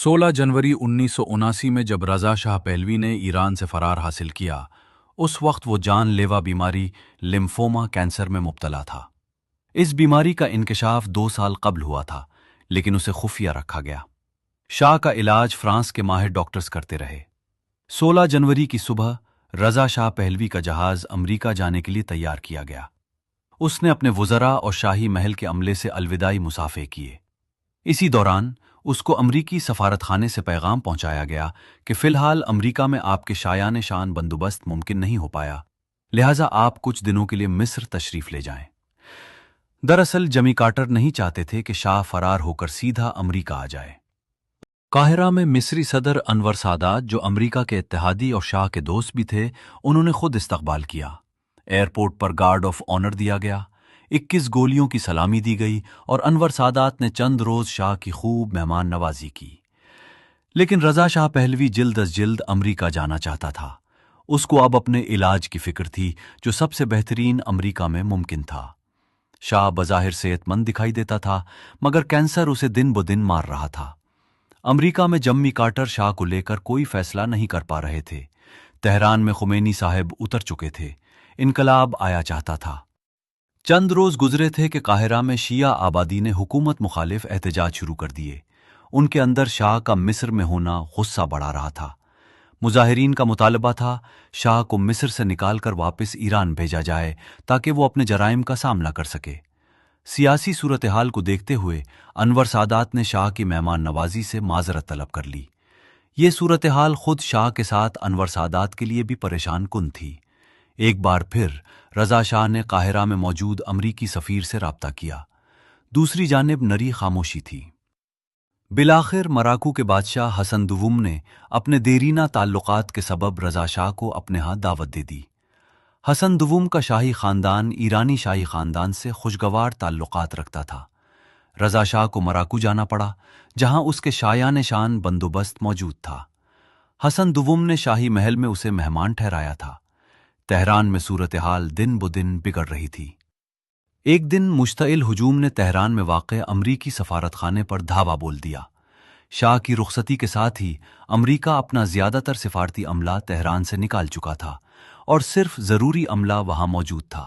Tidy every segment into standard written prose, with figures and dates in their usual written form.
16 जनवरी 1979 में जब रज़ा शाह पहलवी ने ईरान से फरार हासिल किया, उस वक्त वो जानलेवा बीमारी लिम्फोमा कैंसर में मुब्तला था। इस बीमारी का इंकशाफ 2 साल कबल हुआ था, लेकिन उसे खुफिया रखा गया। शाह का इलाज फ्रांस के माहिर डॉक्टर्स करते रहे। 16 जनवरी की सुबह रज़ा शाह पहलवी का जहाज अमरीका जाने के लिए तैयार किया गया। उसने अपने वुज़रा और शाही महल के अमले से अलविदाई मुसाफे किए। इसी दौरान उसको अमरीकी सफारतखाने से पैगाम पहुंचाया गया कि फिलहाल अमरीका में आपके शायान शान बंदोबस्त मुमकिन नहीं हो पाया, लिहाजा आप कुछ दिनों के लिए मिस्र तशरीफ ले जाएं। दरअसल जमी कार्टर नहीं चाहते थे कि शाह फरार होकर सीधा अमरीका आ जाए। काहिरा में मिस्री सदर अनवर सादात, जो अमरीका के इत्तेहादी और शाह के दोस्त भी थे, उन्होंने खुद इस्तकबाल किया। एयरपोर्ट पर गार्ड ऑफ ऑनर दिया गया, 21 गोलियों की सलामी दी गई और अनवर सादात ने चंद रोज शाह की खूब मेहमान नवाजी की। लेकिन रज़ा शाह पहलवी जिल्द अज जिल्द अमरीका जाना चाहता था। उसको अब अपने इलाज की फिक्र थी, जो सबसे बेहतरीन अमरीका में मुमकिन था। शाह बज़ाहिर सेहतमंद दिखाई देता था, मगर कैंसर उसे दिन ब दिन मार रहा था। अमरीका में जम्मी कार्टर शाह को लेकर कोई फैसला नहीं कर पा रहे थे। तेहरान में खुमैनी साहब उतर चुके थे, इनकलाब आया चाहता था। चंद रोज गुजरे थे कि काहिरा में शिया आबादी ने हुकूमत मुखालिफ एहतजाज शुरू कर दिए। उनके अंदर शाह का मिस्र में होना गुस्सा बढ़ा रहा था। मुजाहिरीन का मुतालबा था शाह को मिस्र से निकालकर वापस ईरान भेजा जाए, ताकि वो अपने जराइम का सामना कर सके। सियासी सूरत हाल को देखते हुए अनवर सादात ने शाह की मेहमान नवाजी से माजरत तलब कर ली। ये सूरत हाल खुद शाह के साथ अनवर सादात के लिए भी परेशान कुन थी। एक बार फिर रज़ा शाह ने काहिरा में मौजूद अमरीकी सफ़ीर से राब्ता किया। दूसरी जानिब नरी खामोशी थी। बिलाखिर मराकू के बादशाह हसन दुवुम ने अपने देरीना ताल्लुकात के सबब रज़ा शाह को अपने हाथ दावत दे दी। हसन दुवुम का शाही खानदान ईरानी शाही खानदान से खुशगवार ताल्लुकात रखता था। रज़ा शाह को मराकू जाना पड़ा, जहां उसके शायान शान बंदोबस्त मौजूद था। हसन दुवुम ने शाही महल में उसे मेहमान ठहराया था। तेहरान में सूरत हाल दिन ब दिन बिगड़ रही थी। एक दिन मुश्तइल हुजूम ने तेहरान में वाक़ अमरीकी सफारतखाने पर धावा बोल दिया। शाह की रुखसती के साथ ही अमरीका अपना ज्यादातर सिफारती अमला तेहरान से निकाल चुका था और सिर्फ ज़रूरी अमला वहां मौजूद था।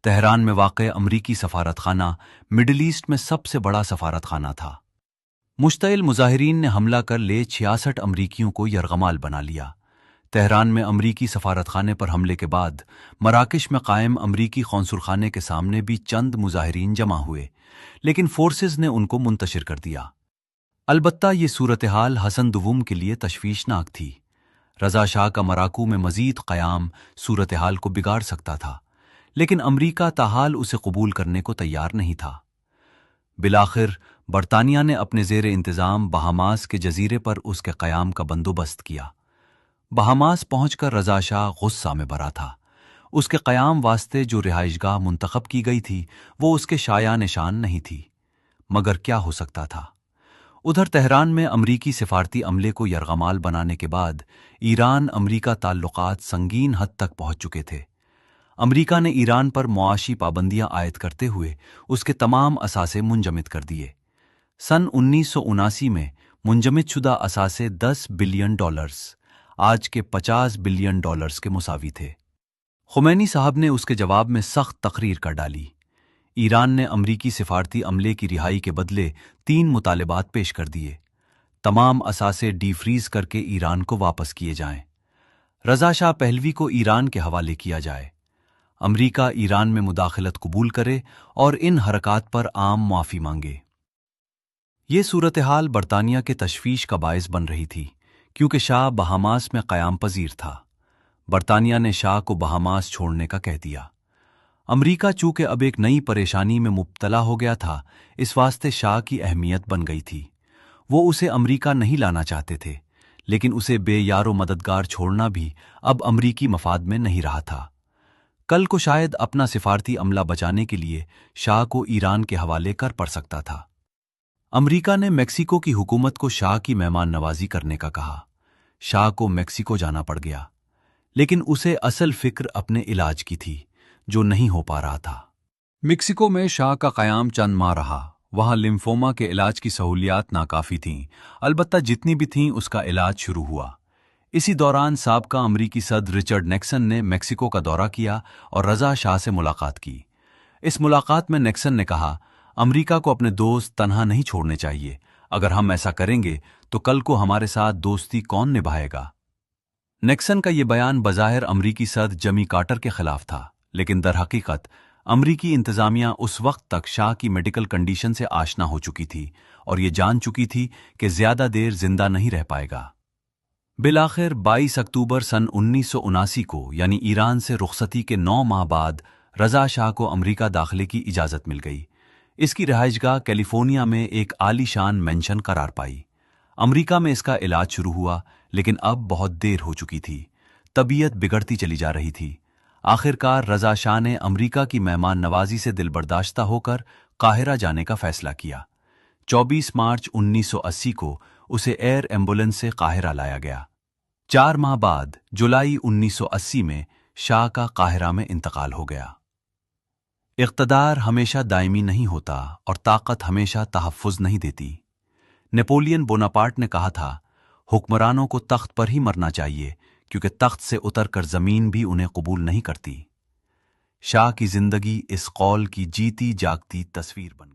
तेहरान में वाक़ अमरीकी सफारतखाना मिडिल ईस्ट में सबसे बड़ा सफारतखाना था। मुश्तइल मुजाहिरीन ने हमला कर ले 66 अमरीकियों को यरगमाल बना लिया। तेहरान में अमरीकी सफारतखाने पर हमले के बाद मराकश में कायम अमरीकी कौंसुलखाने के सामने भी चंद मुजाहिरीन जमा हुए, लेकिन फोर्सेस ने उनको मुंतशिर कर दिया। अलबत्ता ये सूरत हाल हसन दुवुम के लिए तशवीशनाक थी। रज़ा शाह का मराकू में मजीद क़याम सूरत हाल को बिगाड़ सकता था, लेकिन अमरीका ताहाल उसे कबूल करने को तैयार नहीं था। बिलाखिर बरतानिया ने अपने ज़ेर इंतज़ाम बहामास के जजीरे पर उसके क़याम का बंदोबस्त किया। बहामास पहुंचकर रज़ा शाह गुस्सा में भरा था। उसके क़याम वास्ते जो रिहाइशगाह मुंतखब की गई थी, वो उसके शायान शान नहीं थी, मगर क्या हो सकता था। उधर तेहरान में अमरीकी सिफारती अमले को यरगमाल बनाने के बाद ईरान अमरीका ताल्लुकात संगीन हद तक पहुंच चुके थे। अमरीका ने ईरान पर मुआशी पाबंदियां आयद करते हुए उसके तमाम असासे मुंजमद कर दिए। सन 1979 में मुंजमद शुदा असासे $10 बिलियन, आज के $50 बिलियन के मुसावी थे। खुमैनी साहब ने उसके जवाब में सख्त तकरीर कर डाली। ईरान ने अमरीकी सिफारती अमले की रिहाई के बदले 3 मुतालिबात पेश कर दिए। तमाम असासे डीफ्रीज करके ईरान को वापस किए जाएं। रज़ा शाह पहलवी को ईरान के हवाले किया जाए। अमरीका ईरान में मुदाखलत कबूल करे और इन हरकात पर आम माफ़ी मांगे। ये सूरत हाल बरतानिया के तशवीश का बायस बन रही थी, क्योंकि शाह बहामास में क़याम पजीर था। बरतानिया ने शाह को बहामास छोड़ने का कह दिया। अमरीका चूंकि अब एक नई परेशानी में मुब्तला हो गया था, इस वास्ते शाह की अहमियत बन गई थी। वो उसे अमरीका नहीं लाना चाहते थे, लेकिन उसे बेयारो मददगार छोड़ना भी अब अमरीकी मफाद में नहीं रहा था। कल को शायद अपना सिफारती अमला बचाने के लिए शाह को ईरान के हवाले कर पड़ सकता था। अमरीका ने मेक्सिको की हुकूमत को शाह की मेहमान नवाजी करने का कहा। शाह को मेक्सिको जाना पड़ गया, लेकिन उसे असल फिक्र अपने इलाज की थी, जो नहीं हो पा रहा था। मेक्सिको में शाह का क़याम चंद माह रहा। वहाँ लिम्फोमा के इलाज की सहूलियात नाकाफ़ी थीं, अलबत्ता जितनी भी थीं उसका इलाज शुरू हुआ। इसी दौरान साबका अमरीकी सदर रिचर्ड निक्सन ने मेक्सिको का दौरा किया और रज़ा शाह से मुलाकात की। इस मुलाकात में निक्सन ने कहा, अमरीका को अपने दोस्त तन्हा नहीं छोड़ने चाहिए। अगर हम ऐसा करेंगे तो कल को हमारे साथ दोस्ती कौन निभाएगा। निक्सन का ये बयान बज़ाहिर अमरीकी सदर जमी कार्टर के खिलाफ था, लेकिन दरहकीकत अमरीकी इंतजामिया उस वक्त तक शाह की मेडिकल कंडीशन से आशना हो चुकी थी और ये जान चुकी थी कि ज्यादा देर जिंदा नहीं रह पाएगा। बिलाखिर 22 अक्टूबर सन 1979 को यानी ईरान से रुखसती के 9 माह बाद रज़ा शाह को अमरीका दाखिले की इजाज़त मिल गई। इसकी रहायशगाह कैलिफोर्निया में एक आलीशान मेंशन करार पाई। अमरीका में इसका इलाज शुरू हुआ, लेकिन अब बहुत देर हो चुकी थी। तबीयत बिगड़ती चली जा रही थी। आखिरकार रज़ा शाह ने अमरीका की मेहमान नवाजी से दिलबर्दाश्ता होकर काहिरा जाने का फैसला किया। 24 मार्च 1980 को उसे एयर एम्बुलेंस से काहिरा लाया गया। 4 माह बाद जुलाई 1980 में शाह का काहिरा में इंतकाल हो गया। इक़्तिदार हमेशा दायमी नहीं होता और ताकत हमेशा तहफ़्फ़ुज़ नहीं देती। नेपोलियन बोनापार्ट ने कहा था, हुक्मरानों को तख्त पर ही मरना चाहिए, क्योंकि तख्त से उतरकर ज़मीन भी उन्हें कबूल नहीं करती। शाह की जिंदगी इस कौल की जीती जागती तस्वीर बन